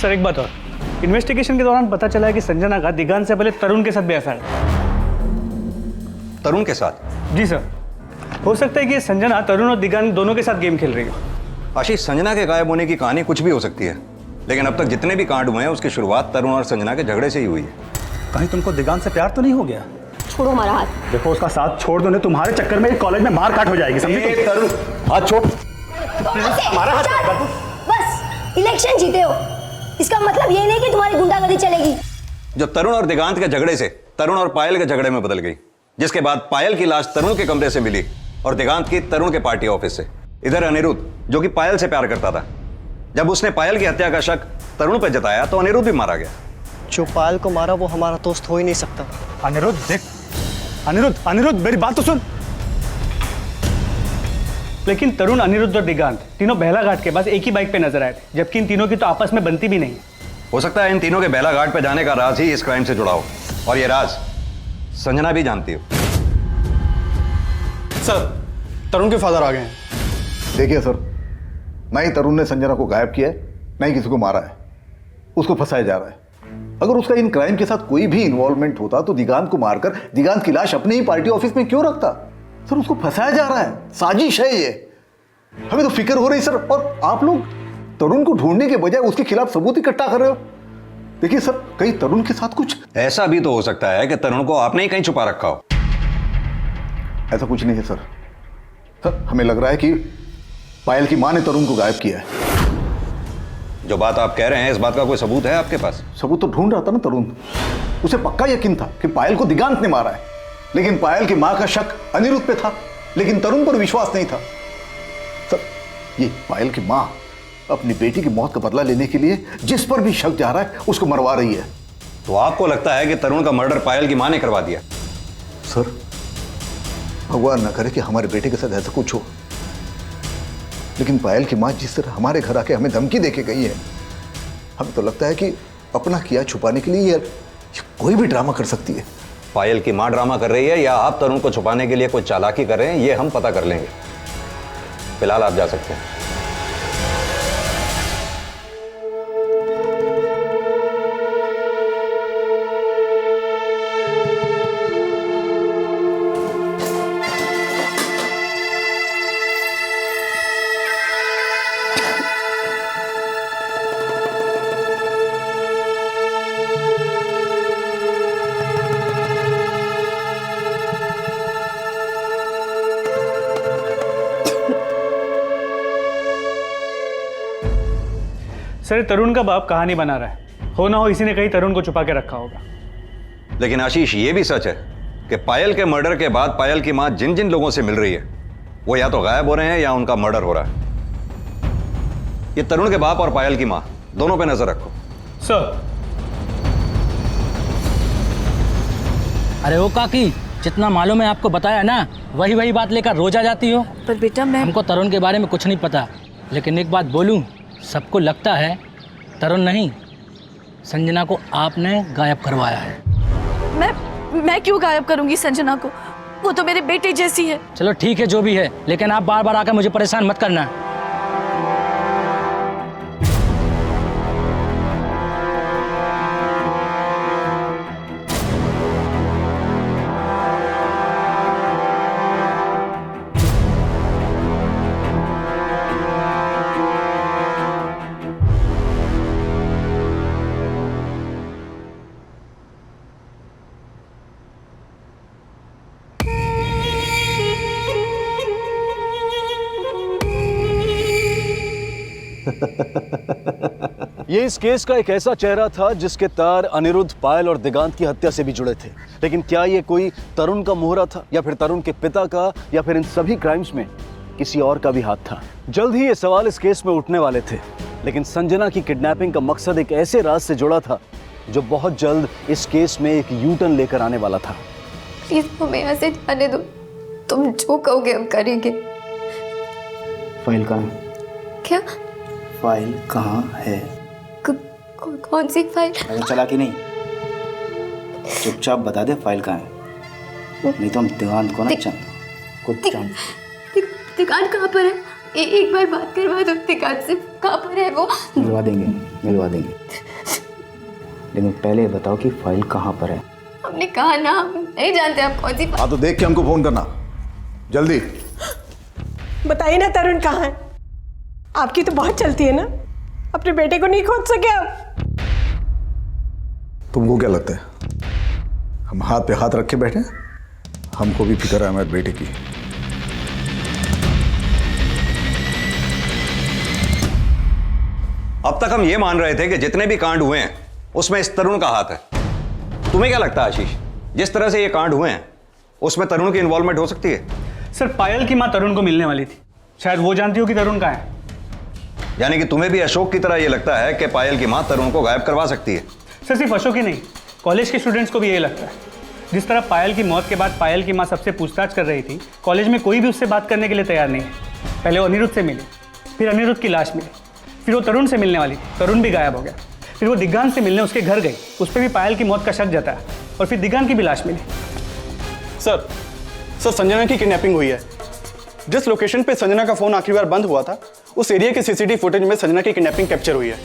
Sir एक बात और, इन्वेस्टिगेशन के दौरान पता चला है कि संजना का दिगांत से पहले तरुण के साथ भी अफेयर है। तरुण के साथ? जी सर, हो सकता है कि संजना तरुण और दिगांत दोनों के साथ गेम खेल रही हो। आशीष, संजना के गायब होने की कहानी कुछ भी हो सकती है, लेकिन अब तक जितने भी कांड हुए हैं उसकी शुरुआत तरुण और संजना के झगड़े से ही हुई है। कहीं तुमको दिगांत से प्यार तो नहीं हो गया? छोड़ो हमारा हाथ। देखो उसका साथ छोड़ दो, नहीं तुम्हारे चक्कर में कॉलेज में मार काट हो जाएगी, समझी? तरुण, हाथ छोड़। हमारा हाथ छोड़। बस इलेक्शन जीते हो, इसका मतलब ये नहीं कि तुम्हारी गुंडागर्दी चलेगी। जो तरुण और दिगांत के झगड़े से तरुण और पायल के झगड़े में बदल गई, जिसके बाद पायल की लाश तरुण के कमरे से मिली और दिगांत की तरुण के पार्टी ऑफिस से। इधर अनिरुद्ध, जो कि पायल से प्यार करता था, जब उसने पायल की हत्या का शक तरुण पर जताया तो अनिरुद्ध भी मारा गया। जो पायल को मारा वो हमारा दोस्त हो ही नहीं सकता। अनिरुद्ध देख, अनिरुद्ध मेरी बात तो सुन। लेकिन तरुण, अनिरुद्ध और दिगांत तीनों बेहला घाट के पास एक ही बाइक पे नजर आए थे, जबकि इन तीनों की तो आपस में बनती भी नहीं। हो सकता है इन तीनों के बेला घाट पे जाने का राज ही इस क्राइम से जुड़ा हो, और ये राज संजना भी जानती हो। सर, तरुण के फादर आ गए हैं। देखिए सर, ना ही तरुण ने संजना को गायब किया है, ना ही किसी को मारा है। उसको फंसाया जा रहा है। अगर उसका इन क्राइम के साथ कोई भी इन्वॉल्वमेंट होता तो दिगांत को मारकर दिगांत की लाश अपने ही पार्टी ऑफिस में क्यों रखता? सर, उसको फंसाया जा रहा है, साजिश है ये। हमें तो फिक्र हो रही सर, और आप लोग तरुण को ढूंढने के बजाय उसके खिलाफ सबूत इकट्ठा कर रहे हो। देखिए सर, कहीं तरुण के साथ कुछ ऐसा भी तो हो सकता है कि तरुण को आपने ही कहीं छुपा रखा हो। ऐसा कुछ नहीं है सर। सर, हमें लग रहा है कि पायल की मां ने तरुण को गायब किया है। जो बात आप कह रहे हैं, इस बात का कोई सबूत है आपके पास? सबूत तो ढूंढ रहा था ना तरुण। उसे पक्का यकीन था कि पायल को दिगांत ने मारा है, लेकिन पायल की मां का शक अनिरुद्ध पे था, लेकिन तरुण पर विश्वास नहीं था। सर, ये पायल की मां अपनी बेटी की मौत का बदला लेने के लिए जिस पर भी शक जा रहा है उसको मरवा रही है। तो आपको लगता है कि तरुण का मर्डर पायल की मां ने करवा दिया? सर, भगवान न करे कि हमारे बेटे के साथ ऐसा कुछ हो, लेकिन पायल की मां जिस तरह हमारे घर आके हमें धमकी देके गई है, हमें तो लगता है कि अपना किया छुपाने के लिए ये कोई भी ड्रामा कर सकती है। पायल की मां ड्रामा कर रही है या आप तरुण को छुपाने के लिए कोई चालाकी कर रहे हैं, ये हम पता कर लेंगे। फिलहाल आप जा सकते हैं। सर, तरुण का बाप कहानी बना रहा है, हो ना हो इसी ने कहीं तरुण को छुपा के रखा होगा। लेकिन आशीष, ये भी सच है कि पायल के मर्डर के बाद पायल की मां जिन जिन लोगों से मिल रही है वो या तो गायब हो रहे हैं या उनका मर्डर हो रहा है। ये तरुण के बाप और पायल की मां दोनों पे नजर रखो। सर। अरे ओ काकी, जितना मालूम है आपको बताया ना, वही बात लेकर रोज आ जाती हो। पर बेटा हमको तरुण के बारे में कुछ नहीं पता, लेकिन एक बात बोलूं, सबको लगता है तरुण नहीं, संजना को आपने गायब करवाया है। मैं क्यों गायब करूंगी संजना को? वो तो मेरे बेटे जैसी है। चलो ठीक है, जो भी है, लेकिन आप बार बार आकर मुझे परेशान मत करना। ये इस केस का एक ऐसा चेहरा था जिसके तार अनिरुद्ध, पायल और दिगांत की हत्या से भी जुड़े थे। लेकिन क्या ये कोई तरुण का मोहरा था, या फिर तरुण के पिता का, या फिर इन सभी क्राइम्स में किसी और का भी हाथ था? जल्द ही ये सवाल इस केस में उठने वाले थे, लेकिन संजना की किडनैपिंग का मकसद एक ऐसे राज से जुड़ा था जो बहुत जल्द इस केस में एक यू टर्न लेकर आने वाला था। प्लीज हमें यहाँ से जाने दो, तुम जो कहोगे हम करेंगे। फाइल कहाँ है? क्या? फाइल कहाँ है? कौन सी फाइल? पता चला कि नहीं? चुपचाप बता दे फाइल कहाँ है, नहीं तो हम दिगांत को ना दिगांत कहाँ पर है? एक बार बात करवा दो दिगांत से, कहाँ पर है वो? करवा देंगे। मिलवा देंगे, लेकिन पहले बताओ कि फाइल कहाँ पर है। हमने कहा ना, हम नहीं जानते आप कौन सी हाँ तो देख के हमको फोन करना जल्दी। बताइए ना तरुण कहाँ है? आपकी तो बहुत चलती है ना, अपने बेटे को नहीं खोज सके आप? तुमको क्या लगता है हम हाथ पे हाथ रखे बैठे हैं? हमको भी फिक्र है हमारे बेटे की। अब तक हम ये मान रहे थे कि जितने भी कांड हुए हैं उसमें इस तरुण का हाथ है। तुम्हें क्या लगता है आशीष, जिस तरह से ये कांड हुए हैं उसमें तरुण की इन्वॉल्वमेंट हो सकती है? सर पायल की माँ तरुण को मिलने वाली थी, शायद वो जानती हो कि तरुण कहाँ है। यानी कि तुम्हें भी अशोक की तरह ये लगता है कि पायल की माँ तरुण को गायब करवा सकती है? सर सिर्फ अशोक ही नहीं, कॉलेज के स्टूडेंट्स को भी यही लगता है। जिस तरह पायल की मौत के बाद पायल की माँ सबसे पूछताछ कर रही थी, कॉलेज में कोई भी उससे बात करने के लिए तैयार नहीं है। पहले वो अनिरुद्ध से मिली, फिर अनिरुद्ध की लाश मिली, फिर वो तरुण से मिलने वाली थी, तरुण भी गायब हो गया। फिर वो दिगांत से मिलने उसके घर गई, उस पर भी पायल की मौत का शक जताया, और फिर दिगांत की भी लाश मिली। सर संजना की किडनैपिंग हुई है। जिस लोकेशन पे संजना का फोन आखिरी बार बंद हुआ था, उस एरिया के सीसीटीवी फुटेज में संजना की किडनैपिंग कैप्चर हुई है।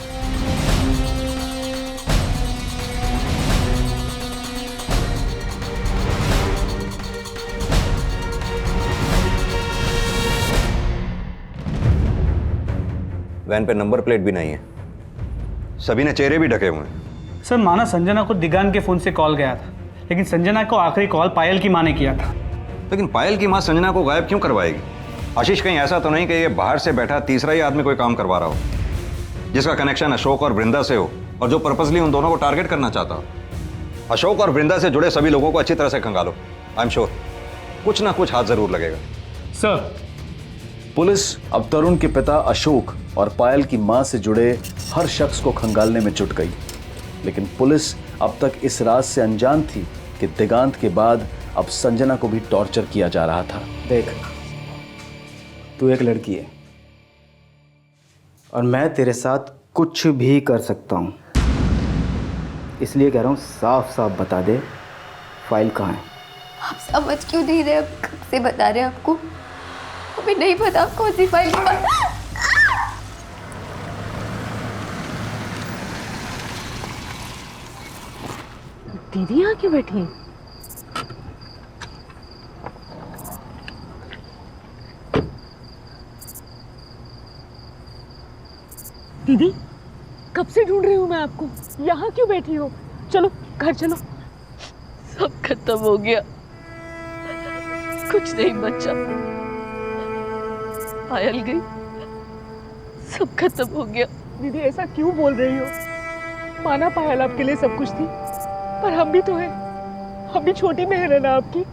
वैन पे नंबर प्लेट भी नहीं है, सभी ने चेहरे भी ढके हुए हैं। सर माना संजना को दिगांत के फोन से कॉल गया था, लेकिन संजना को आखिरी कॉल पायल की माँ ने किया था। लेकिन पायल की माँ संजना को गायब क्यों करवाएगी? आशीष कहीं ऐसा तो नहीं कि ये बाहर से बैठा तीसरा ही आदमी कोई काम करवा रहा हो, जिसका कनेक्शन अशोक और वृंदा से हो और जो पर्पसली उन दोनों को टारगेट करना चाहता हो? अशोक और वृंदा से जुड़े सभी लोगों को अच्छी तरह से खंगालो, आई एम श्योर कुछ ना कुछ हाथ जरूर लगेगा। सर पुलिस अब तरुण के पिता अशोक और पायल की मां से जुड़े हर शख्स को खंगालने में जुट गई, लेकिन पुलिस अब तक इस राज से अनजान थी कि दिगांत के बाद अब संजना को भी टॉर्चर किया जा रहा था। देख, तू एक लड़की है और मैं तेरे साथ कुछ भी कर सकता हूँ, इसलिए कह रहा हूँ साफ साफ बता दे फाइल कहाँ है। आप समझ क्यों नहीं रहे? अब कब से बता रहे हैं आपको, हमें नहीं पता कौन सी फाइल की बात। दीदी यहाँ क्यों बैठी हैं? दीदी कब से ढूंढ रही हूँ मैं आपको, यहाँ क्यों बैठी हो? चलो घर चलो। सब खत्म हो गया, कुछ नहीं बचा। पायल गई, सब खत्म हो गया। दीदी ऐसा क्यों बोल रही हो? माना पायल आपके लिए सब कुछ थी, पर हम भी तो हैं, हम भी छोटी बहन है ना आपकी।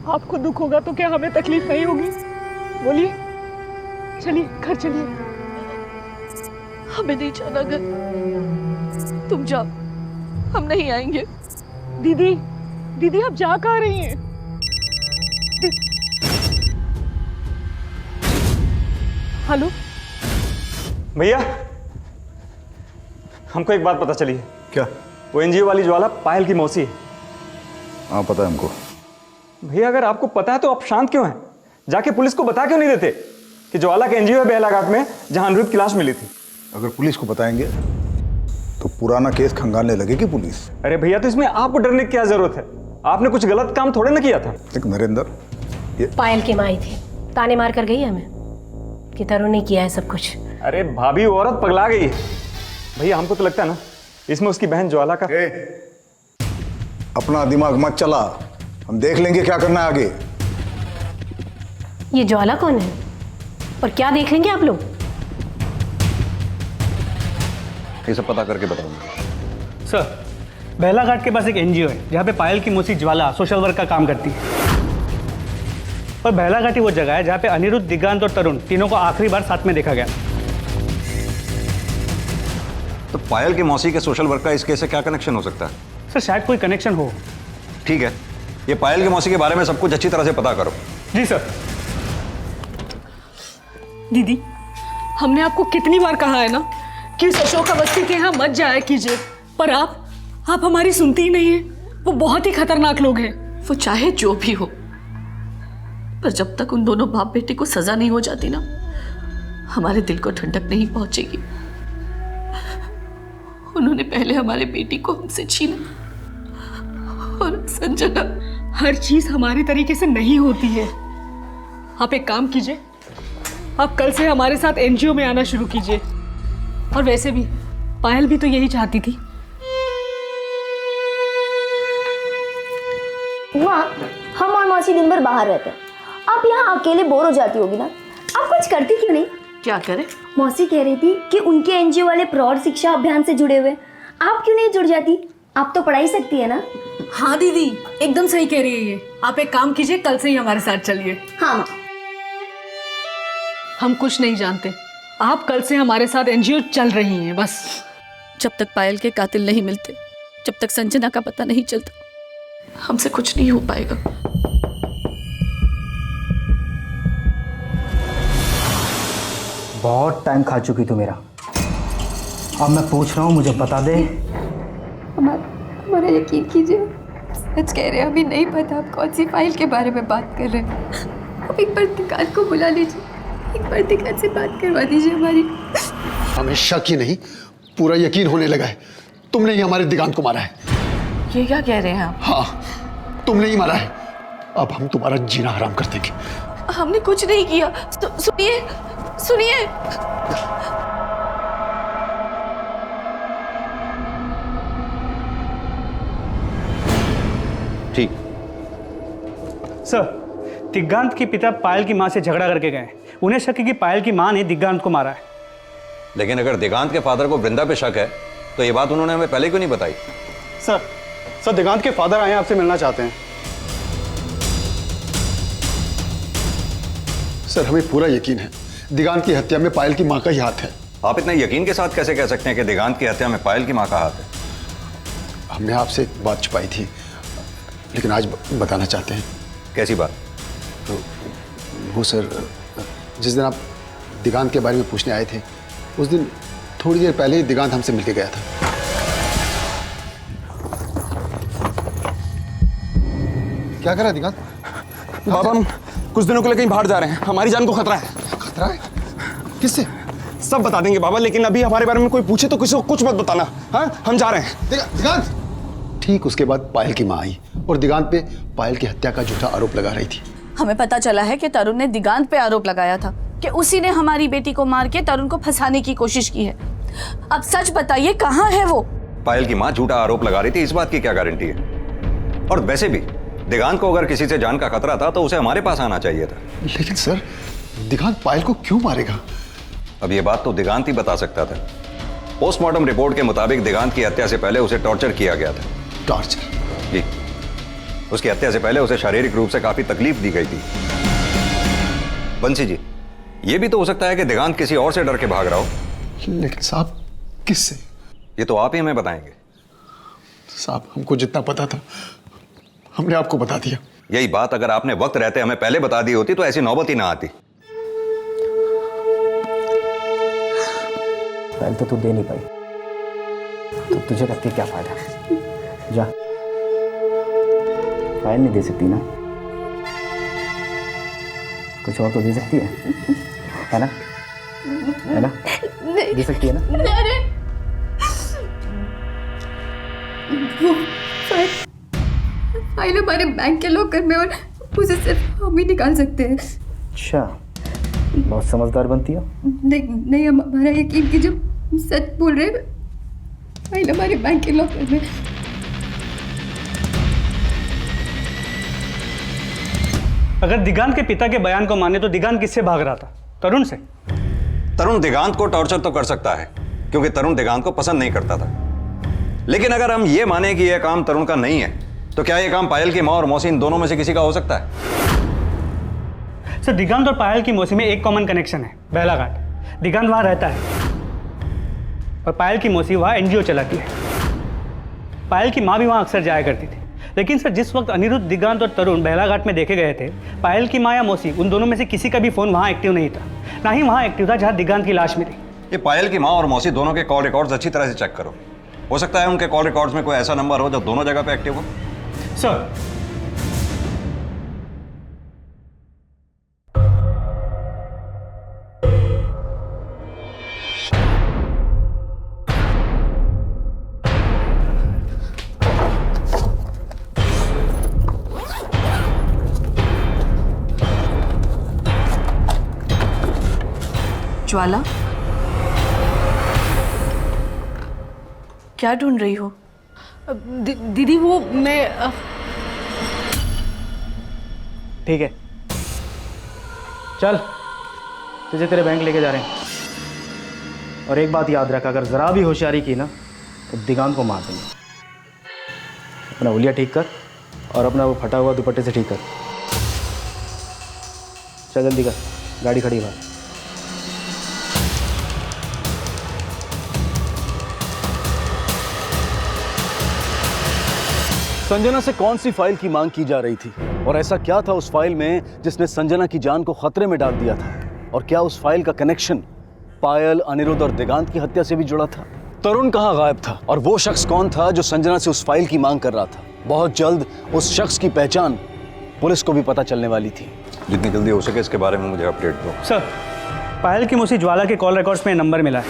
आपको दुख होगा तो क्या हमें तकलीफ नहीं होगी? बोलिए, चलिए घर चलिए। हमें नहीं जाना घर, तुम जाओ, हम नहीं आएंगे। दीदी दीदी आप जा कहाँ रही हैं? हेलो भैया, हमको एक बात पता चली है। क्या? वो एनजीओ वाली ज्वाला पायल की मौसी है। हाँ पता है हमको। भैया अगर आपको पता है तो आप शांत क्यों हैं? जाके पुलिस को बता क्यों नहीं देते कि ज्वाला का एनजीओ है बेलाघाट में जहां अनिरुद्ध की लाश मिली थी? अगर पुलिस को बताएंगे तो पुराना केस खंगालने लगेगी पुलिस। अरे भैया, तो इसमें आपको डरने की क्या जरूरत है? आपने कुछ गलत काम थोड़े ना किया था। देख नरेंद्र, ये पायल की माँ ही थी, ताने मार कर गई हमें कि तरुण ने किया है सब कुछ। अरे भाभी, वो औरत पगला गई है। भैया हमको तो लगता है ना इसमें उसकी बहन ज्वाला का। अपना दिमाग मत चला, हम देख लेंगे क्या करना है आगे। ये ज्वाला कौन है और क्या देख लेंगे आप लोग? ये सब पता करके बताऊंगा। सर बेलाघाट के पास एक एनजीओ है जहाँ पे पायल की मौसी ज्वाला सोशल वर्क का काम करती है, और बेलाघाट ही वो जगह है जहाँ पे अनिरुद्ध, दिगांत और तरुण तीनों को आखिरी बार साथ में देखा गया। तो पायल की मौसी के सोशल वर्क का इस केस से क्या कनेक्शन हो सकता है? सर शायद कोई कनेक्शन हो। ठीक है, ये पायल की मौसी के बारे में सब कुछ अच्छी तरह से पता करो। जी सर। दीदी हमने आपको कितनी बार कहा है ना कि उस अशोक अवस्थी के यहाँ मत जाया कीजिए, पर आप हमारी सुनती ही नहीं है। वो बहुत ही खतरनाक लोग हैं। वो चाहे जो भी हो, पर जब तक उन दोनों बाप बेटे को सजा नहीं हो जाती ना, हमारे दिल को ठंडक नहीं पहुंचेगी। उन्होंने पहले हमारे बेटी को हमसे छीना, और संजना। हर चीज हमारे तरीके से नहीं होती है। आप एक काम कीजिए, आप कल से हमारे साथ एनजीओ में आना शुरू कीजिए। और वैसे भी पायल भी तो यही चाहती थी। माँ, हम और मौसी दिन भर बाहर रहते हैं, आप यहाँ अकेले बोर हो जाती होगी ना, आप कुछ करती क्यों नहीं? क्या करे? मौसी कह रही थी कि उनके एनजीओ वाले प्रौढ़ शिक्षा अभियान से जुड़े हुए, आप क्यों नहीं जुड़ जाती? आप तो पढ़ाई सकती है ना। हाँ दीदी, एकदम सही कह रही है ये। आप एक काम कीजिए, कल से ही हमारे साथ चलिए। हाँ माँ। हम कुछ नहीं जानते, आप कल से हमारे साथ एनजीओ चल रही हैं बस। जब तक पायल के कातिल नहीं मिलते, जब तक संजना का पता नहीं चलता, हमसे कुछ नहीं हो पाएगा। बहुत टाइम खा चुकी तू मेरा। अब मैं पूछ रहा हूँ, मुझे बता दे। हमारा यकीन कीजिए, सच कह रहे हैं, अभी नहीं पता आप कौन सी फाइल के बारे में बात कर रहे हैं। आप एक बार दिगान को बुला लीजिए, एक बार दिगान से बात करवा दीजिए हमारी। हमें शक ही नहीं, पूरा यकीन होने लगा है। तुमने ही हमारे दिगान को मारा है। ये क्या कह रहे हैं आप? हाँ, तुमने ही मारा है। अब हम तुम्हारा जीना हराम कर देंगे। हमने कुछ नहीं किया। सुनिए, सुनिए। ठीक। सर, दिगांत के पिता पायल की मां से झगड़ा करके गए। उन्हें शक है कि पायल की मां ने दिगांत को मारा है। लेकिन अगर दिगांत के फादर को वृंदा पे शक है तो ये बात उन्होंने हमें पहले क्यों नहीं बताई? सर दिगांत के फादर आए, आपसे मिलना चाहते हैं। सर, हमें पूरा यकीन है दिगांत की हत्या में पायल की मां का ही हाथ है। आप इतने यकीन के साथ कैसे कह सकते हैं कि दिगांत की हत्या में पायल की मां का हाथ है? हमने आपसे एक बात छुपाई थी, लेकिन आज बताना चाहते हैं। कैसी बात? तो वो सर, जिस दिन आप दिगांत के बारे में पूछने आए थे, उस दिन थोड़ी देर पहले ही दिगांत हमसे मिलके गया था। क्या करा दिगांत? बाबा, हम कुछ दिनों के लिए कहीं बाहर जा रहे हैं, हमारी जान को खतरा है। खतरा है? किससे? सब बता देंगे बाबा, लेकिन अभी हमारे बारे में कोई पूछे तो किसी को कुछ मत बताना। हाँ, हम जा रहे हैं। दिगांत! ठीक उसके बाद पायल की मां आई और दिगांत पे पायल की हत्या का झूठा आरोप लगा रही थी। हमें पता चला है कि तरुण ने दिगांत पे आरोप लगाया था कि उसी ने हमारी बेटी को मार के तरुण को फंसाने की कोशिश की है। अब सच बताइए, कहाँ है वो? पायल की मां झूठा आरोप लगा रही थी, इस बात की क्या गारंटी है? और वैसे भी दिगांत को अगर किसी से जान का खतरा था तो उसे हमारे पास आना चाहिए था। लेकिन सर, दिगांत पायल को क्यों मारेगा? अब ये बात तो दिगांत ही बता सकता था। पोस्टमार्टम रिपोर्ट के मुताबिक दिगांत की हत्या से पहले उसे टॉर्चर किया गया था। टॉर्चर? जी, उसकी हत्या से पहले उसे शारीरिक रूप से काफी तकलीफ दी गई थी। बंसी जी, ये भी तो हो सकता है कि दिगांत किसी और से डर के भाग रहा हो। लेकिन साहब, किससे? ये तो आप ही हमें बताएंगे। साहब, हमको जितना पता था हमने आपको बता दिया। यही बात अगर आपने वक्त रहते हमें पहले बता दी होती तो ऐसी नौबत ही ना आती। पहले तो तू दे नहीं पाई, तो तुझे रख के क्या फायदा? जा, फाइल नहीं दे सकती ना, कुछ और तो दे सकती है ना? है ना? नहीं दे सकती है ना? नहीं, वो फाइल हमारे बैंक के लॉकर में, और उसे सिर्फ हम ही निकाल सकते हैं। अच्छा, बहुत समझदार बनती हो। नहीं, हमारा यकीन कीजिए, हम सच बोल रहे हैं। फाइल हमारे बैंक के लॉकर में। अगर दिगांत के पिता के बयान को माने तो दिगांत किससे भाग रहा था? तरुण से। तरुण दिगांत को टॉर्चर तो कर सकता है क्योंकि तरुण दिगांत को पसंद नहीं करता था। लेकिन अगर हम ये माने कि यह काम तरुण का नहीं है तो क्या यह काम पायल की मां और मौसी इन दोनों में से किसी का हो सकता है? सर, दिगांत और पायल की मौसी में एक कॉमन कनेक्शन है, बेलाघाट। दिगांत वहां रहता है और पायल की मौसी वहां एनजीओ चलाती है। पायल की मां भी वहां अक्सर जाया करती थी। लेकिन सर, जिस वक्त अनिरुद्ध, दिगांत और तरुण बेलाघाट में देखे गए थे, पायल की मां या मौसी, उन दोनों में से किसी का भी फोन वहां एक्टिव नहीं था। ना ही वहां एक्टिव था जहां दिगांत की लाश मिली। ये पायल की मां और मौसी दोनों के कॉल रिकॉर्ड्स अच्छी तरह से चेक करो। हो सकता है उनके कॉल रिकॉर्ड्स में कोई ऐसा नंबर हो जो दोनों जगह पे एक्टिव हो। सर, ज्वाला, क्या ढूंढ रही हो? दीदी वो मैं ठीक है, चल तुझे तेरे बैंक लेके जा रहे हैं। और एक बात याद रख, अगर ज़रा भी होशियारी की ना तो दिगांत को मार देंगे। अपना उलिया ठीक कर और अपना वो फटा हुआ दुपट्टे से ठीक कर। चल जल्दी कर, गाड़ी खड़ी है बाहर। संजना से कौन सी फाइल की मांग की जा रही थी और ऐसा क्या था उस फाइल में जिसने संजना की जान को खतरे में डाल दिया था? और क्या उस फाइल का कनेक्शन पायल, अनिरुद्ध और दिगांत की हत्या से भी जुड़ा था? तरुण कहाँ गायब था और वो शख्स कौन था जो संजना से उस फाइल की मांग कर रहा था? बहुत जल्द उस शख्स की पहचान पुलिस को भी पता चलने वाली थी। जितनी जल्दी हो सके इसके बारे में मुझे अपडेट दो। सर, पायल की मौसी ज्वाला के कॉल रिकॉर्ड्स में नंबर मिला है।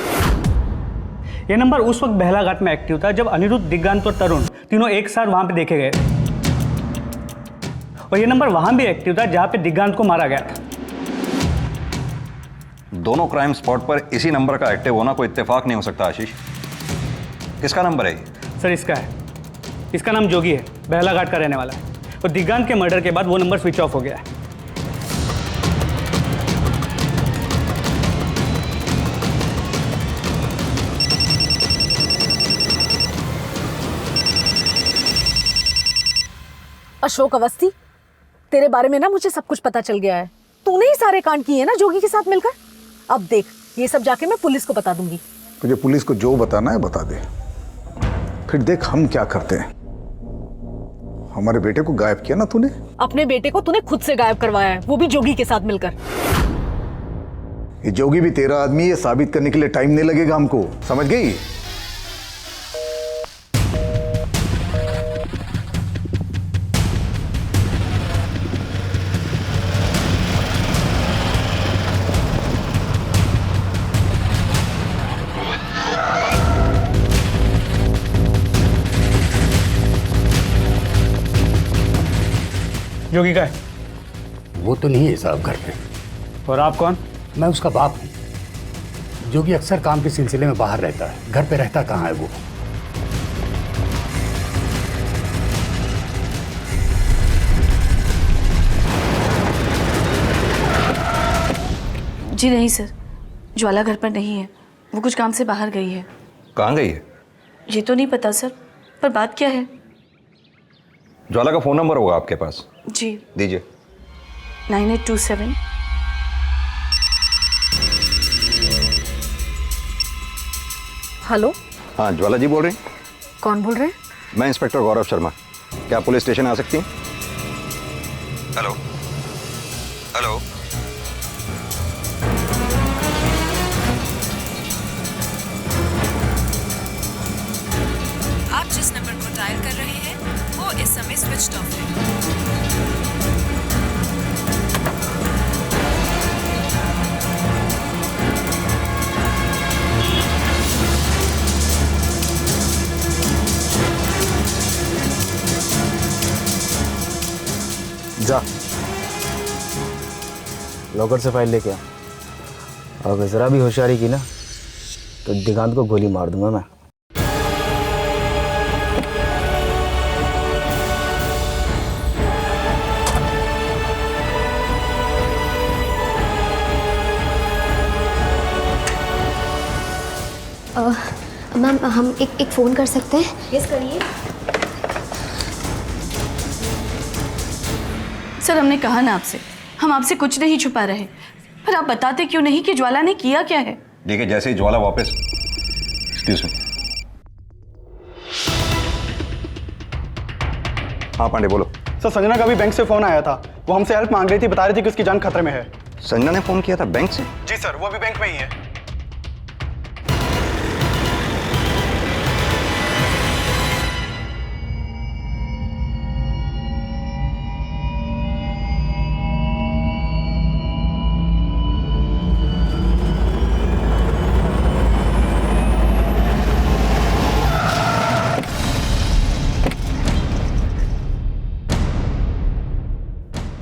ये नंबर उस वक्त बहला घाट में एक्टिव था जब अनिरुद्ध, दिगांत और तरुण तीनों एक साथ वहां पे देखे गए। और ये नंबर वहां भी एक्टिव था जहां पे दिगांत को मारा गया था। दोनों क्राइम स्पॉट पर इसी नंबर का एक्टिव होना कोई इत्तेफाक नहीं हो सकता आशीष। किसका नंबर है ये? सर इसका है। इसका नाम जोगी है, बहला घाट का रहने वाला है। और दिगांत के मर्डर के बाद वो नंबर स्विच ऑफ हो गया है। अशोक अवस्थी, तेरे बारे में ना मुझे सब कुछ पता चल गया है। तूने ही सारे कांड किए ना जोगी के साथ मिलकर। अब देख, ये सब जाके मैं पुलिस को बता दूंगी। तुझे पुलिस को जो बताना है बता दे, फिर देख हम क्या करते हैं। हमारे बेटे को गायब किया ना तूने। अपने बेटे को तूने खुद से गायब करवाया है, वो भी जोगी के साथ मिलकर। ये जोगी भी तेरा आदमी, ये साबित करने के लिए टाइम नहीं लगेगा हमको, समझ गई? जोगी का है? वो तो नहीं है साहब घर पे। और आप कौन? मैं उसका बाप हूँ। जो कि अक्सर काम के सिलसिले में बाहर रहता है, घर पे रहता कहाँ है वो? जी नहीं सर, ज्वाला घर पर नहीं है। वो कुछ काम से बाहर गई है। कहाँ गई है? ये तो नहीं पता सर, पर बात क्या है? ज्वाला का फोन नंबर होगा आपके पास? जी दीजिए। 9827। हेलो, हाँ ज्वाला जी बोल रही? कौन बोल रहे हैं? मैं इंस्पेक्टर गौरव शर्मा। क्या आप पुलिस स्टेशन आ सकती हैं? Hello hello. आप जिस नंबर को डायल कर रहे हैं वो इस समय स्विच ऑफ है। जा लॉकर से फाइल लेके आ। अगर ज़रा भी होशियारी की ना तो दिगांत को गोली मार दूंगा मैं। मैम हम एक फ़ोन कर सकते हैं? यस करिए। सर हमने कहा ना आपसे, हम आपसे कुछ नहीं छुपा रहे, पर आप बताते क्यों नहीं कि ज्वाला ने किया क्या है? देखिए जैसे ही ज्वाला वापस, एक्सक्यूज मी। हाँ पांडे बोलो। सर संजना का भी बैंक से फोन आया था। वो हमसे हेल्प मांग रही थी, बता रही थी कि उसकी जान खतरे में है। संजना ने फोन किया था बैंक से? जी सर, वो अभी बैंक में ही है।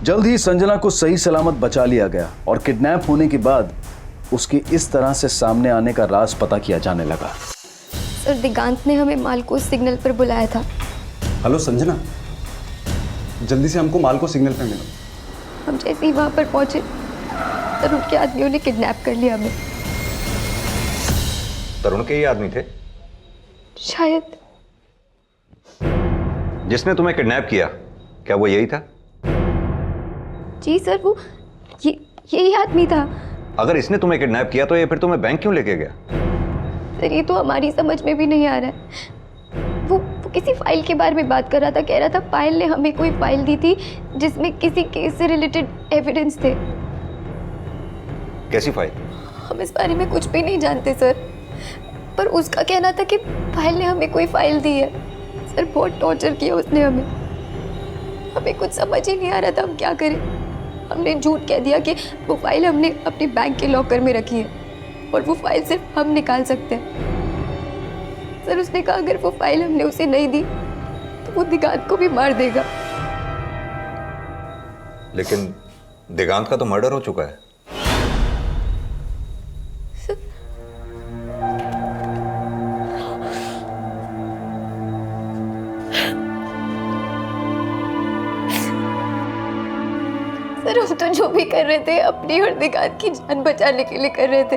जल्द ही संजना को सही सलामत बचा लिया गया और किडनैप होने के बाद उसके इस तरह से सामने आने का राज पता किया जाने लगा। सर दिगांत ने हमें माल को सिग्नल पर बुलाया था। हेलो संजना, जल्दी से हमको माल को सिग्नल पे मिलो। हम जैसे ही वहां पर पहुंचे तरुण के आदमियों ने किडनैप कर लिया हमें। तरुण के ही आदमी थे? शायद। जिसने तुम्हें किडनैप किया, क्या वो यही था? जी सर, वो यही आदमी था। अगर इसने तुम्हें किडनैप किया तो ये फिर तुम्हें बैंक क्यों लेके गया? सर ये तो हमारी समझ में भी नहीं आ रहा है। वो किसी फाइल के बारे में बात कर रहा था, कह रहा था पायल ने हमें कोई फाइल दी थी जिसमें किसी केस से रिलेटेड एविडेंस थे। कैसी फाइल? हम इस बारे में कुछ भी नहीं जानते सर, पर उसका कहना था कि पायल ने हमें कोई फाइल दी है। सर बहुत टॉर्चर किया उसने हमें कुछ समझ ही नहीं आ रहा था हम क्या करें। हमने झूठ कह दिया कि वो फाइल हमने अपने बैंक के लॉकर में रखी है और वो फाइल सिर्फ हम निकाल सकते हैं। सर उसने कहा अगर वो फाइल हमने उसे नहीं दी तो वो दिगांत को भी मार देगा। लेकिन दिगांत का तो मर्डर हो चुका है। सर हम तो जो भी कर रहे थे अपनी और दिगांत की जान बचाने के लिए कर रहे थे,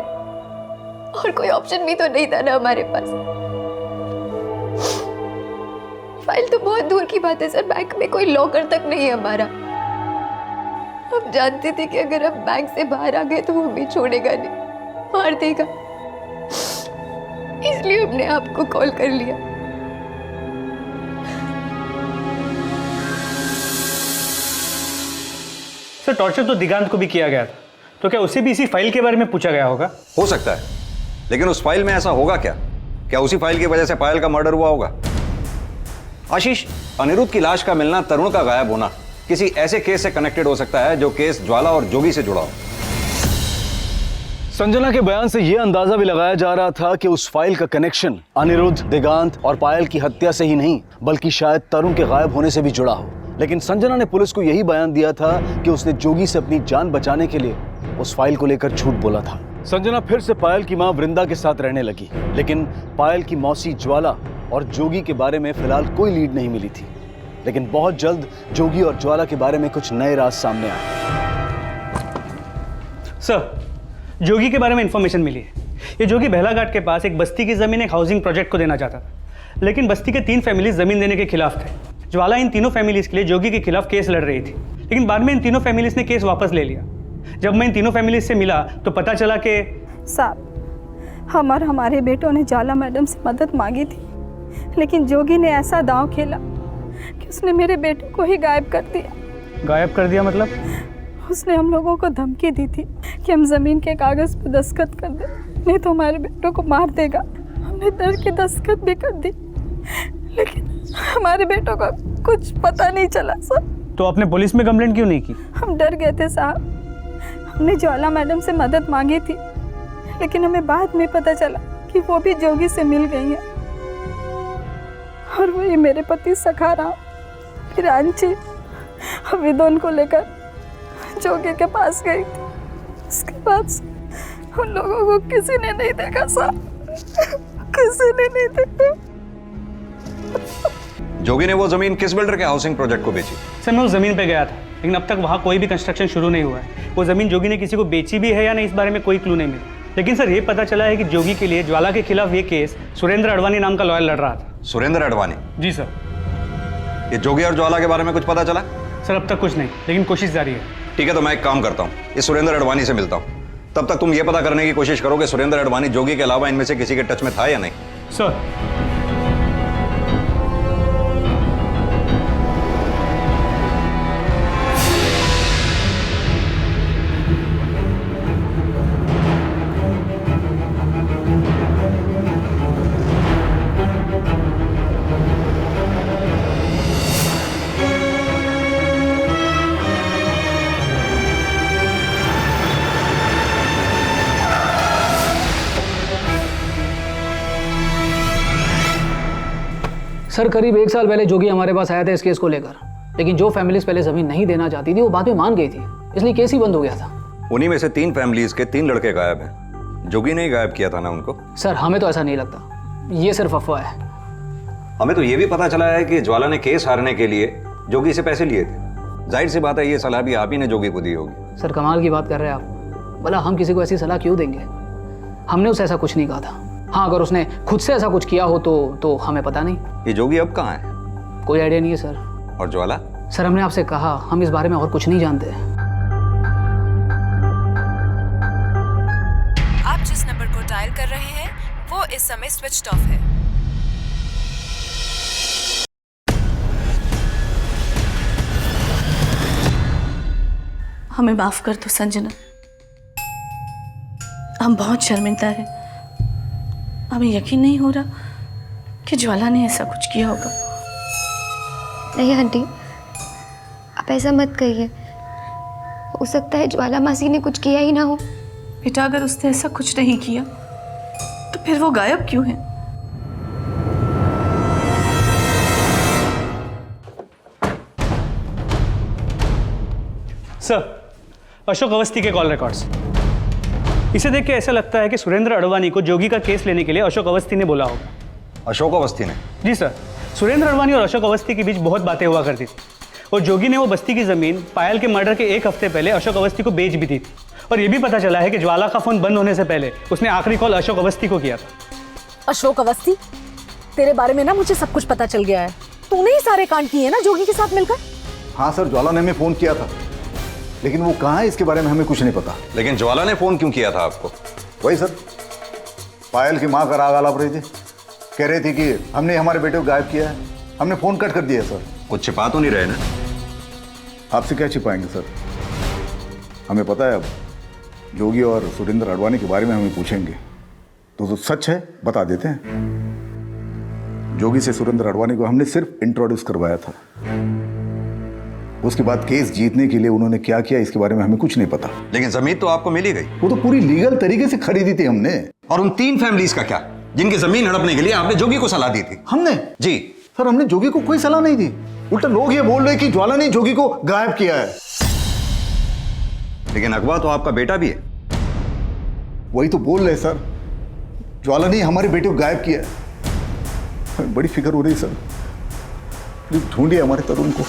और कोई ऑप्शन भी तो नहीं था ना हमारे पास। फाइल तो बहुत दूर की बात है सर, बैंक में कोई लॉकर तक नहीं है हमारा। हम जानते थे कि अगर हम बैंक से बाहर आ गए तो वो हमें छोड़ेगा नहीं, मार देगा। इसलिए हमने आपको कॉल कर लिया। सर टॉर्चर तो दिगांत को भी किया गया था, तो क्या उसे भी इसी फाइल के बारे में पूछा गया होगा? हो सकता है, लेकिन उस फाइल में ऐसा होगा क्या? क्या उसी फाइल की वजह से पायल का मर्डर हुआ होगा? आशीष, अनिरुद्ध की लाश का मिलना, तरुण का गायब होना किसी ऐसे केस से कनेक्टेड हो सकता है जो केस ज्वाला और जोगी से जुड़ा हो। संजना के बयान से यह अंदाजा भी लगाया जा रहा था कि उस फाइल का कनेक्शन अनिरुद्ध, दिगांत और पायल की हत्या से ही नहीं बल्कि शायद तरुण के गायब होने से भी जुड़ा हो। लेकिन संजना ने पुलिस को यही बयान दिया था कि उसने जोगी से अपनी जान बचाने के लिए उस फाइल को लेकर झूठ बोला था। संजना फिर से पायल की मां वृंदा के साथ रहने लगी, लेकिन पायल की मौसी ज्वाला और जोगी के बारे में फिलहाल कोई लीड नहीं मिली थी। लेकिन बहुत जल्द जोगी और ज्वाला के बारे में कुछ नए राज सामने आए। सर जोगी के बारे में इंफॉर्मेशन मिली है। ये जोगी बेला घाट के पास एक बस्ती की जमीन एक हाउसिंग प्रोजेक्ट को देना चाहता था, लेकिन बस्ती के 3 फैमिलीज जमीन देने के खिलाफ थे। ज्वाला इन तीनों फैमिलीज के लिए जोगी के खिलाफ केस लड़ रही थी, लेकिन बाद में इन तीनों फैमिलीज ने केस वापस ले लिया। जब मैं इन तीनों फैमिलीज से मिला तो पता चला कि साहब हमारे बेटों ने ज्वाला मैडम से मदद मांगी थी, लेकिन जोगी ने ऐसा दांव खेला कि उसने मेरे बेटे को ही गायब कर दिया। गायब कर दिया मतलब? उसने हम लोगों को धमकी दी थी कि हम जमीन के कागज पर दस्तखत कर दे, नहीं तो हमारे बेटों को मार देगा। हमने डर के दस्तखत भी कर दी, लेकिन हमारे बेटों का कुछ पता नहीं चला सर। तो आपने पुलिस में कंप्लेंट क्यों नहीं की? हम डर गए थे साहब। हमने ज्वाला मैडम से मदद मांगी थी, लेकिन हमें बाद में पता चला कि वो भी जोगी से मिल गई है, और वही मेरे पति सखाराम, फिर आंची और विदोन को लेकर जोगी के पास गई थी। उसके बाद उन लोगों को किसी ने नहीं देखा साहब, किसी ने नहीं देखा। जोगी ने वो जमीन किस बिल्डर के हाउसिंग प्रोजेक्ट को बेची? सर मैं उस जमीन पे गया था, लेकिन अब तक वहाँ कोई भी कंस्ट्रक्शन शुरू नहीं हुआ है। वो जमीन जोगी ने किसी को बेची भी है या नहीं, इस बारे में कोई क्लू नहीं मिला। लेकिन सर ये पता चला है कि जोगी के लिए ज्वाला के खिलाफ ये केस सुरेंद्र अडवाणी नाम का लॉयर लड़ रहा था। सुरेंद्र अडवाणी? जी सर। ये जोगी और ज्वाला के बारे में कुछ पता चला? सर अब तक कुछ नहीं, लेकिन कोशिश जारी है। ठीक है, तो मैं एक काम करता हूँ, इस सुरेंद्र अडवाणी से मिलता हूँ। तब तक तुम ये पता करने की कोशिश करो कि सुरेंद्र अडवाणी जोगी के अलावा इनमें से किसी के टच में था या नहीं। सर सर करीब 1 साल पहले जोगी हमारे पास आया था इस केस को लेकर, लेकिन जो फैमिलीज पहले जमीन नहीं देना चाहती थी वो बाद में मान गई थी, इसलिए केस ही बंद हो गया था। उन्हीं में से 3 फैमिलीज के 3 लड़के गायब हैं। जोगी ने ही गायब किया था ना उनको? सर हमें तो ऐसा नहीं लगता, ये सिर्फ अफवाह है। हमें तो ये भी पता चला है कि ज्वाला ने केस हारने के लिए जोगी से पैसे लिए थे। जाहिर सी बात है ये सलाह भी आप ही ने जोगी को दी होगी। सर कमाल की बात कर रहे हैं आप। भला हम किसी को ऐसी सलाह क्यों देंगे? हमने उसे ऐसा कुछ नहीं कहा था। हाँ, अगर उसने खुद से ऐसा कुछ किया हो तो हमें पता नहीं। ये जोगी अब कहाँ है? कोई आइडिया नहीं है सर। और ज्वाला? सर हमने आपसे कहा हम इस बारे में और कुछ नहीं जानते। आप जिस नंबर को डायल कर रहे हैं वो इस समय स्विच्ड ऑफ है। हमें माफ कर दो संजना, हम बहुत शर्मिंदा हैं। हमें यकीन नहीं हो रहा कि ज्वाला ने ऐसा कुछ किया होगा। नहीं आंटी, आप ऐसा मत कहिए। हो सकता है ज्वाला मासी ने कुछ किया ही ना हो। बेटा अगर उसने ऐसा कुछ नहीं किया तो फिर वो गायब क्यों है? सर, अशोक अवस्थी के कॉल रिकॉर्ड्स। इसे देख के ऐसा लगता है कि सुरेंद्र अडवाणी को जोगी का केस लेने के लिए अशोक अवस्थी ने बोला होगा। अशोक अवस्थी ने? जी सर, सुरेंद्र अडवाणी और अशोक अवस्थी के बीच बहुत बातें हुआ करती थी और जोगी ने वो बस्ती की जमीन पायल के मर्डर के 1 हफ्ते पहले अशोक अवस्थी को बेच भी दी थी। और ये भी पता चला है कि ज्वाला का फोन बंद होने से पहले उसने आखिरी कॉल अशोक अवस्थी को किया था। अशोक अवस्थी, तेरे बारे में ना मुझे सब कुछ पता चल गया है। तूने ही सारे कांड किए ना जोगी के साथ मिलकर? हाँ सर, ज्वाला ने हमें फोन किया था, लेकिन वो कहाँ है इसके बारे में हमें कुछ नहीं पता। लेकिन ज्वाला ने फोन क्यों किया था आपको? वही सर, पायल की माँ का राग आलाप रही थी, कह रही थी कि हमने हमारे बेटे को गायब किया है। हमने फोन कट कर दिया सर। कुछ छिपा तो नहीं रहे ना? आपसे क्या छिपाएंगे सर, हमें पता है। अब जोगी और सुरेंद्र अडवाणी के बारे में हमें पूछेंगे तो सच है बता देते हैं। जोगी से सुरेंद्र अडवाणी को हमने सिर्फ इंट्रोड्यूस करवाया था। उसके बाद केस जीतने के लिए उन्होंने क्या किया इसके बारे में हमें कुछ नहीं पता। लेकिन जमीन तो आपको मिल ही गई। वो तो पूरी लीगल तरीके से खरीदी थी हमने। और उन 3 फैमिलीज का क्या, जिनकी जमीन हड़पने के लिए आपने जोगी को सलाह दी थी? हमने? जी सर, हमने जोगी को कोई सलाह नहीं दी। उल्टा लोग ये बोल रहे कि ज्वाला ने जोगी को गायब किया है। लेकिन अगवा तो आपका बेटा भी है। वही तो बोल रहे सर, ज्वाला ने हमारे बेटे को गायब किया है। हमें बड़ी फिक्र हो रही सर, प्लीज ढूंढिए हमारे तरुण को।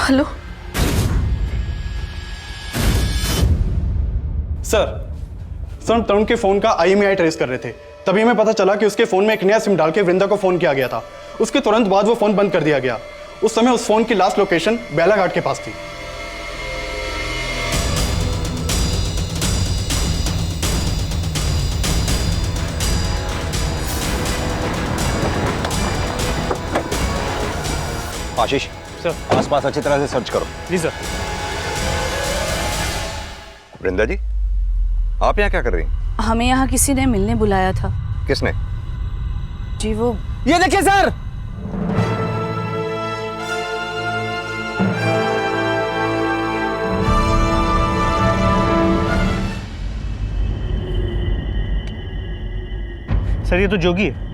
हेलो सर, हम तरुण के फोन का IMEI ट्रेस कर रहे थे, तभी हमें पता चला कि उसके फोन में एक नया सिम डाल के वृंदा को फोन किया गया था। उसके तुरंत बाद वो फोन बंद कर दिया गया। उस समय उस फोन की लास्ट लोकेशन बेलाघाट के पास थी। आशीष सर, आसपास अच्छी तरह से सर्च करो। जी सर। वृंदा जी, आप यहाँ क्या कर रही हैं? हमें यहाँ किसी ने मिलने बुलाया था। किसने? जी वो, ये देखिए सर, सर ये तो जोगी है।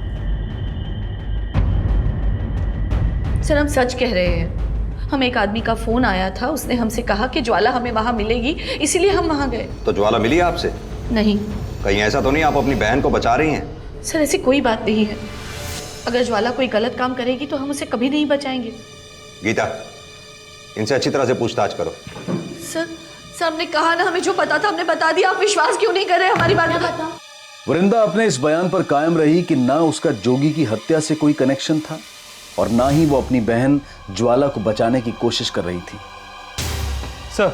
सर हम सच कह रहे हैं। हम एक आदमी का फोन आया था, उसने हमसे कहा कि ज्वाला हमें वहां मिलेगी, इसीलिए हम वहां गए। तो ज्वाला मिली आपसे? नहीं। कहीं ऐसा तो नहीं आप अपनी बहन को बचा रही हैं? सर ऐसी कोई बात नहीं है। अगर ज्वाला कोई गलत काम करेगी तो हम उसे कभी नहीं बचाएंगे। गीता, इनसे अच्छी तरह से पूछताछ करो। सर हमने कहा ना, हमें जो पता था हमने बता दिया। आप विश्वास क्यों नहीं कर रहे हमारी बात बताना? वृंदा अपने इस बयान पर कायम रही कि ना उसका जोगी की हत्या से कोई कनेक्शन था और ना ही वो अपनी बहन ज्वाला को बचाने की कोशिश कर रही थी। सर,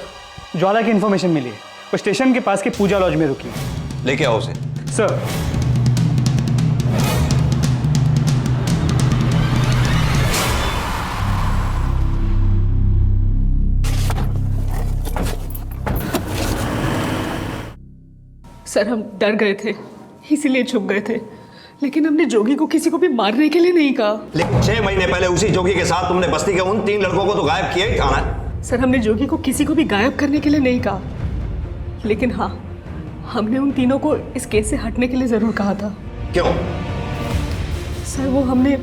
ज्वाला की इंफॉर्मेशन मिली है, वो स्टेशन के पास की पूजा लॉज में रुकी है। लेके आओ उसे। सर। सर हम डर गए थे, इसीलिए छुप गए थे, लेकिन हमने जोगी को किसी को भी मारने के लिए नहीं कहा। लेकिन 6 महीने पहले उसी जोगी के साथ तुमने बस्ती के उन 3 लड़कों को तो गायब किया ही था ना। सर हमने जोगी को किसी को भी गायब करने के लिए नहीं कहा, लेकिन हाँ, हमने उन तीनों को इस केस से हटने के लिए जरूर कहा था। क्यों? सर वो हमने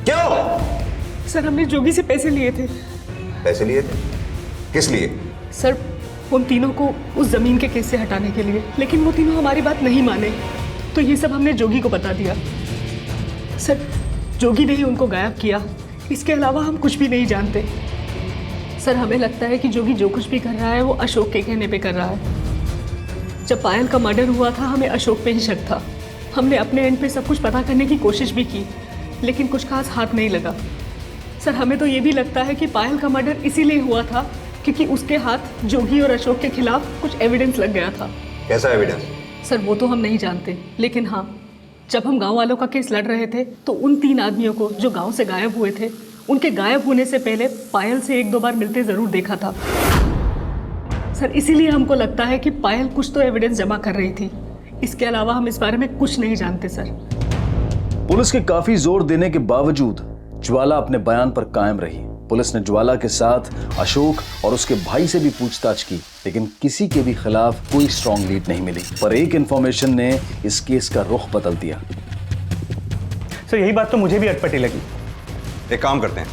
क्यों? सर हमने जोगी से पैसे लिए थे। पैसे लिए थे? किस लिए? सर उन तीनों को उस जमीन के केस से हटाने के लिए, लेकिन वो तीनों हमारी बात नहीं माने, तो ये सब हमने जोगी को बता दिया। सर जोगी ने ही उनको गायब किया, इसके अलावा हम कुछ भी नहीं जानते। सर हमें लगता है कि जोगी जो कुछ भी कर रहा है वो अशोक के कहने पे कर रहा है। जब पायल का मर्डर हुआ था हमें अशोक पे ही शक था। हमने अपने एंड पे सब कुछ पता करने की कोशिश भी की, लेकिन कुछ खास हाथ नहीं लगा। सर हमें तो ये भी लगता है कि पायल का मर्डर इसीलिए हुआ था क्योंकि उसके हाथ जोगी और अशोक के खिलाफ कुछ एविडेंस लग गया था। कैसा एविडेंस? सर वो तो हम नहीं जानते, लेकिन हाँ, जब हम गांव वालों का केस लड़ रहे थे तो उन 3 आदमियों को जो गांव से गायब हुए थे, उनके गायब होने से पहले पायल से 1-2 बार मिलते ज़रूर देखा था। सर इसीलिए हमको लगता है कि पायल कुछ तो एविडेंस जमा कर रही थी, इसके अलावा हम इस बारे में कुछ नहीं जानते। सर पुलिस के काफी जोर देने के बावजूद ज्वाला अपने बयान पर कायम रही। पुलिस ने ज्वाला के साथ अशोक और उसके भाई से भी पूछताछ की, लेकिन किसी के भी खिलाफ कोई स्ट्रॉन्ग लीड नहीं मिली। पर एक इंफॉर्मेशन ने इस केस का रुख बदल दिया। सर यही बात तो मुझे भी अटपटी लगी। एक काम करते हैं,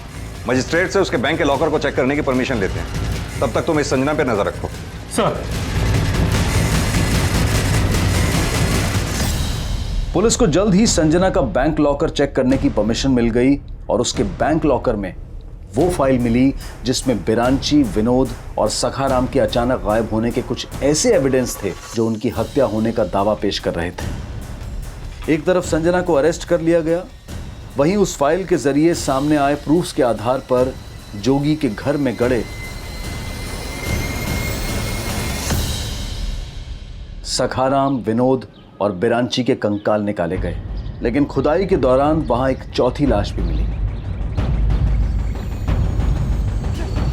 मजिस्ट्रेट से उसके बैंक के लॉकर को चेक करने की परमिशन लेते हैं। तब तक तुम इस संजना पे नजर रखो। सर पुलिस को जल्द ही संजना का बैंक लॉकर चेक करने की परमिशन मिल गई और उसके बैंक लॉकर में वो फाइल मिली जिसमें बिरांची, विनोद और सखाराम के अचानक गायब होने के कुछ ऐसे एविडेंस थे जो उनकी हत्या होने का दावा पेश कर रहे थे। एक तरफ संजना को अरेस्ट कर लिया गया, वहीं उस फाइल के जरिए सामने आए प्रूफ्स के आधार पर जोगी के घर में गड़े सखाराम, विनोद और बिरांची के कंकाल निकाले गए, लेकिन खुदाई के दौरान वहां एक चौथी लाश भी मिली।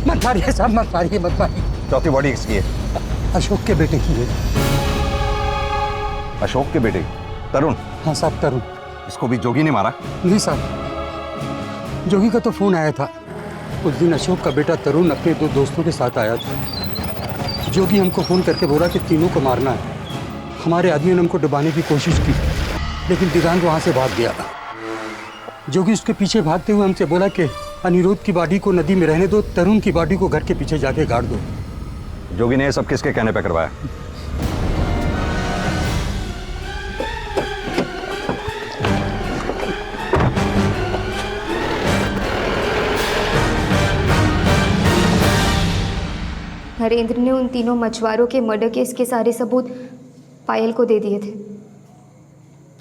मत मारिए साहब, मत मारिए, मत मारिए। चौथी बॉडी किसकी है? अशोक के बेटे की है। अशोक के बेटे तरुण? हाँ साहब, तरुण। इसको भी जोगी ने मारा? नहीं साहब, जोगी का तो फोन आया था। उस दिन अशोक का बेटा तरुण अपने 2 दोस्तों के साथ आया था। जोगी हमको फोन करके बोला कि तीनों को मारना है। हमारे आदमियों ने हमको डुबाने की कोशिश की, लेकिन दिगांत वहाँ से भाग गया। जोगी उसके पीछे भागते हुए हमसे बोला कि अनिरुद्ध की बॉडी को नदी में रहने दो, तरुण की बॉडी को घर के पीछे जाके गाड़ दो। जोगी ने ये सब किसके कहने पे करवाया? नरेंद्र ने उन तीनों मछुआरों के मर्डर केस के सारे सबूत पायल को दे दिए थे,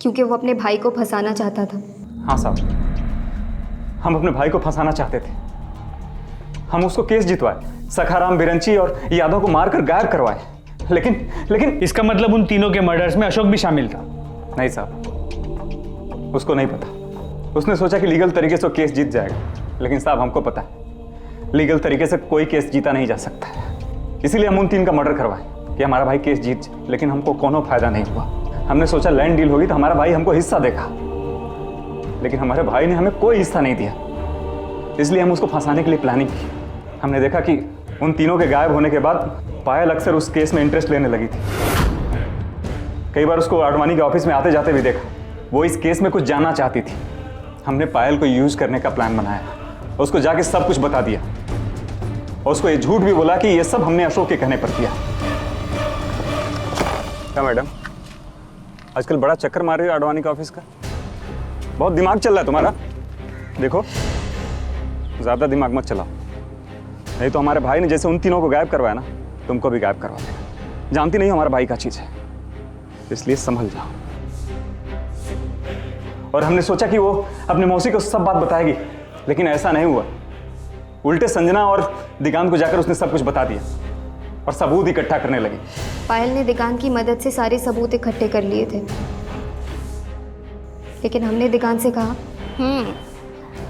क्योंकि वो अपने भाई को फंसाना चाहता था। हाँ साहब, हम अपने भाई को फंसाना चाहते थे। हम उसको केस जितवाए, सखाराम, बिरंची और यादव को मारकर गायब करवाए, लेकिन इसका मतलब उन तीनों के मर्डर्स में अशोक भी शामिल था? नहीं साहब, उसको नहीं पता। उसने सोचा कि लीगल तरीके से केस जीत जाएगा, लेकिन साहब हमको पता है लीगल तरीके से कोई केस जीता नहीं जा सकता है। इसीलिए हम उन 3 का मर्डर करवाए कि हमारा भाई केस जीत जाए, लेकिन हमको कोनो फायदा नहीं हुआ। हमने सोचा लैंड डील होगी तो हमारा भाई हमको हिस्सा देगा, लेकिन हमारे भाई ने हमें कोई हिस्सा नहीं दिया। इसलिए हम उसको फंसाने के लिए प्लानिंग की। हमने देखा कि उन तीनों के गायब होने के बाद पायल अक्सर उस केस में इंटरेस्ट लेने लगी थी। कई बार उसको आडवाणी के ऑफिस में आते जाते भी देखा। वो इस केस में कुछ जानना चाहती थी। हमने पायल को यूज करने का प्लान बनाया, उसको जाके सब कुछ बता दिया और उसको ये झूठ भी बोला कि ये सब हमने अशोक के कहने पर किया। क्या मैडम, आजकल बड़ा चक्कर मार रही हो आडवाणी के ऑफिस का? बहुत दिमाग चल रहा है तुम्हारा। देखो, ज्यादा दिमाग मत चलाओ, नहीं तो हमारे भाई ने जैसे उन तीनों को गायब करवाया ना, तुमको भी गायब करवा देगा। जानती नहीं हो हमारा भाई का चीज है, इसलिए संभल जाओ। और हमने सोचा कि वो अपने मौसी को सब बात बताएगी, लेकिन ऐसा नहीं हुआ। उल्टे संजना और दिगांत को जाकर उसने सब कुछ बता दिया और सबूत इकट्ठा करने लगी। पायल ने दिगांत की मदद से सारे सबूत इकट्ठे कर लिए थे, लेकिन हमने दिगांत से कहा,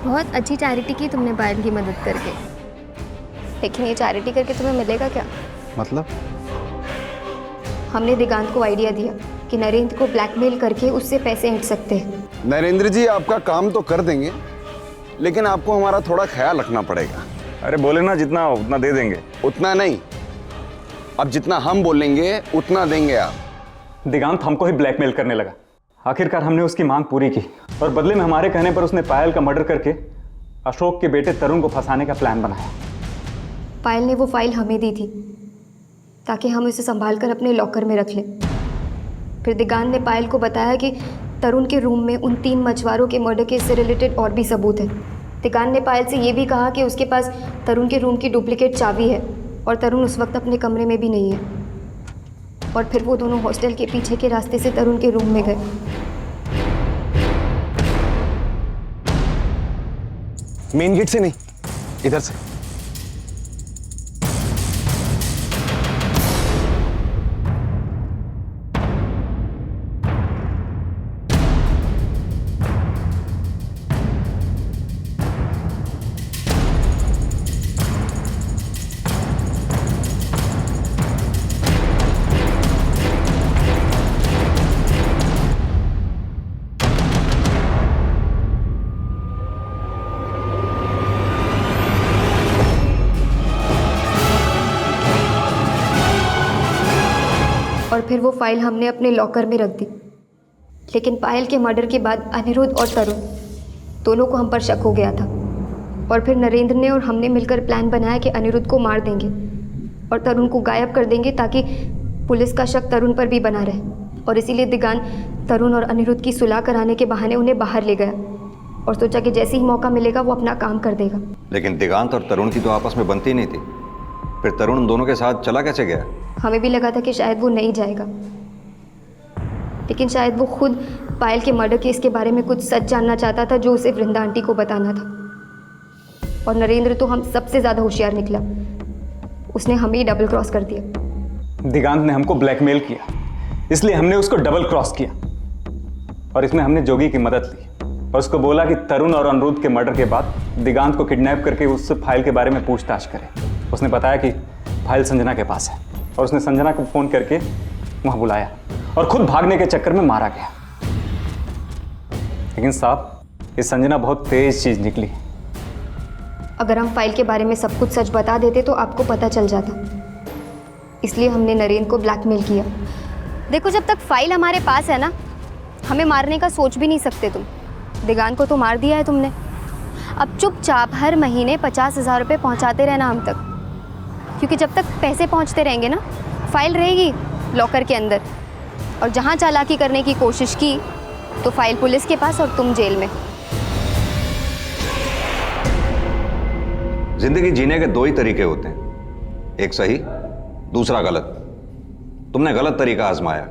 बहुत अच्छी चैरिटी की तुमने पायल की मदद करके, लेकिन ये चैरिटी करके तुम्हें मिलेगा क्या? मतलब हमने दिगांत को आइडिया दिया कि नरेंद्र को ब्लैकमेल करके उससे पैसे ऐंठ सकते हैं। नरेंद्र जी आपका काम तो कर देंगे, लेकिन आपको हमारा थोड़ा ख्याल रखना पड़ेगा। अरे बोले ना जितना उतना दे देंगे। उतना नहीं, अब जितना हम बोलेंगे उतना देंगे आप। दिगांत हमको ही ब्लैकमेल करने लगा। आखिरकार हमने उसकी मांग पूरी की और बदले में हमारे कहने पर उसने पायल का मर्डर करके अशोक के बेटे तरुण को फंसाने का प्लान बनाया। पायल ने वो फाइल हमें दी थी ताकि हम उसे संभाल कर अपने लॉकर में रख लें। फिर दिगांत ने पायल को बताया कि तरुण के रूम में उन 3 मछुआरों के मर्डर केस से रिलेटेड और भी सबूत हैं। दिगांत ने पायल से ये भी कहा कि उसके पास तरुण के रूम की डुप्लीकेट चाबी है और तरुण उस वक्त अपने कमरे में भी नहीं है। और फिर वो दोनों हॉस्टल के पीछे के रास्ते से तरुण के रूम में गए। मेन गेट से नहीं, इधर से। और फिर वो फाइल हमने अपने लॉकर में रख दी। लेकिन पायल के मर्डर के बाद अनिरुद्ध और तरुण दोनों को हम पर शक हो गया था। और फिर नरेंद्र ने और हमने मिलकर प्लान बनाया कि अनिरुद्ध को मार देंगे और तरुण को गायब कर देंगे ताकि पुलिस का शक तरुण पर भी बना रहे। और इसीलिए दिगांत तरुण और अनिरुद्ध की सुलह कराने के बहाने उन्हें बाहर ले गया और सोचा कि जैसे ही मौका मिलेगा वो अपना काम कर देगा। लेकिन दिगांत और तरुण की तो आपस में बनती नहीं थी, फिर तरुण दोनों के साथ चला कैसे गया? हमें भी लगा था कि शायद वो नहीं जाएगा, लेकिन शायद वो खुद पायल के मर्डर केस के बारे में कुछ सच जानना चाहता था जो उसे वृंदा आंटी को बताना था। और नरेंद्र तो हम सबसे ज़्यादा होशियार निकला, उसने हमें ही डबल क्रॉस कर दिया। दिगांत ने हमको ब्लैकमेल किया, इसलिए हमने उसको डबल क्रॉस किया और इसमें हमने जोगी की मदद ली और उसको बोला कि तरुण और अनिरुद्ध के मर्डर के बाद दिगांत को किडनैप करके उससे फाइल के बारे में पूछताछ करे। उसने बताया कि फाइल संजना के पास है और उसने संजना को फ़ोन करके वहाँ बुलाया और खुद भागने के चक्कर में मारा गया। लेकिन साहब, ये संजना बहुत तेज चीज़ निकली। अगर हम फाइल के बारे में सब कुछ सच बता देते तो आपको पता चल जाता, इसलिए हमने नरेंद्र को ब्लैकमेल किया। देखो, जब तक फाइल हमारे पास है ना, हमें मारने का सोच भी नहीं सकते तुम। दिगांत को तो मार दिया है तुमने, अब चुपचाप हर महीने 50,000 रुपये पहुँचाते रहना हम तक, क्योंकि जब तक पैसे पहुँचते रहेंगे ना, फाइल रहेगी लॉकर के अंदर। और जहाँ चालाकी करने की कोशिश की तो फाइल पुलिस के पास और तुम जेल में। जिंदगी जीने के 2 ही तरीके होते हैं, एक सही, दूसरा गलत। तुमने गलत तरीका आजमाया,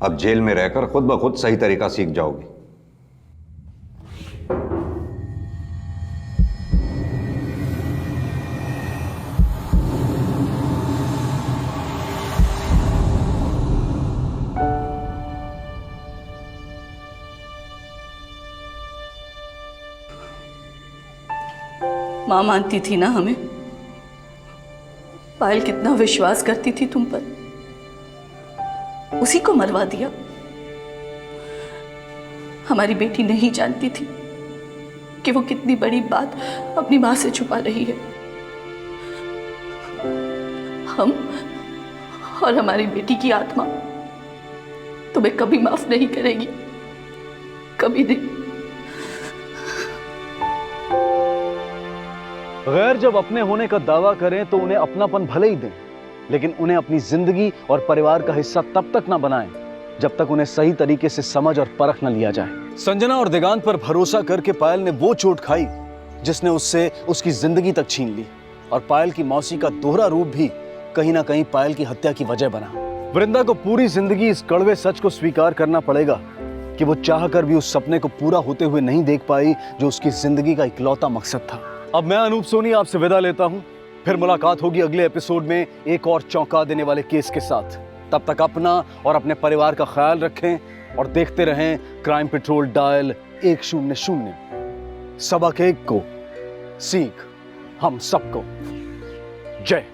अब जेल में रहकर खुद ब खुद सही तरीका सीख जाओगी। माँ मानती थी ना हमें, पायल कितना विश्वास करती थी तुम पर, उसी को मरवा दिया। हमारी बेटी नहीं जानती थी कि वो कितनी बड़ी बात अपनी माँ से छुपा रही है। हम और हमारी बेटी की आत्मा तुम्हें कभी माफ नहीं करेगी, कभी नहीं। गैर जब अपने होने का दावा करें तो उन्हें अपनापन भले ही दें, लेकिन उन्हें अपनी जिंदगी और परिवार का हिस्सा तब तक ना बनाएं जब तक उन्हें सही तरीके से समझ और परख न लिया जाए। संजना और दिगांत पर भरोसा करके पायल ने वो चोट खाई जिसने उससे उसकी जिंदगी तक छीन ली, और पायल की मौसी का दोहरा रूप भी कहीं ना कहीं पायल की हत्या की वजह बना। वृंदा को पूरी जिंदगी इस कड़वे सच को स्वीकार करना पड़ेगा कि वो चाहकर भी उस सपने को पूरा होते हुए नहीं देख पाई जो उसकी जिंदगी का इकलौता मकसद था। अब मैं अनूप सोनी आपसे विदा लेता हूं, फिर मुलाकात होगी अगले एपिसोड में एक और चौंका देने वाले केस के साथ। तब तक अपना और अपने परिवार का ख्याल रखें और देखते रहें क्राइम पेट्रोल डायल 100। सबक एक को सीख हम सबको। जय।